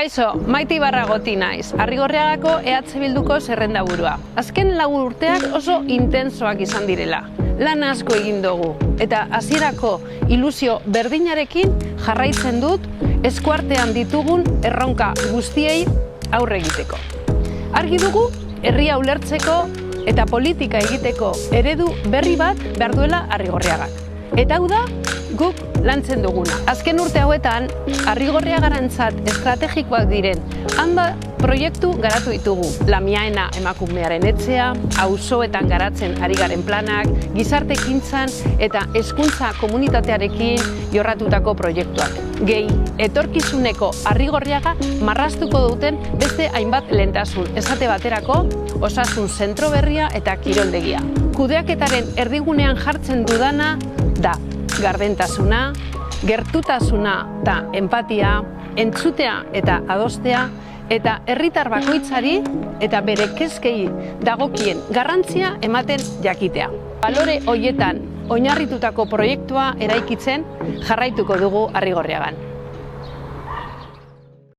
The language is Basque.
Kaixo, Maite Ibarragoti naiz, Arrigorriagako EH Bilduko zerrendaburua. Azken 4 urteak oso intensoak izan direla. Lan asko egin dugu eta hasierako ilusio berdinarekin jarraitzen dut eskuartean ditugun erronka guztiei aurre egiteko. Argi dugu herria ulertzeko eta politika egiteko eredu berri bat behar duela Arrigorriagak. Eta hau da guk lantzen duguna. Azken urte hauetan, Arrigorriagarentzat estrategikoak diren hainbat proiektu garatu ditugu. Lamiaena emakumearen etxea, auzoetan garatzen ari garen planak, gizarte ekintzan eta hezkuntza komunitatearekin jorratutako proiektuak. Gehi, etorkizuneko Arrigorriaga marraztuko duten beste hainbat lehentasun. Esate baterako, osasun zentro berria eta kiroldegia. Kudeaketaren erdigunean jartzen dudana da gardentasuna, gertutasuna eta empatia, entzutea eta adostea, eta herritar bakoitzari eta bere kezkei dagokien garrantzia ematen jakitea. Balore horietan oinarritutako proiektua eraikitzen jarraituko dugu Arrigorriagan.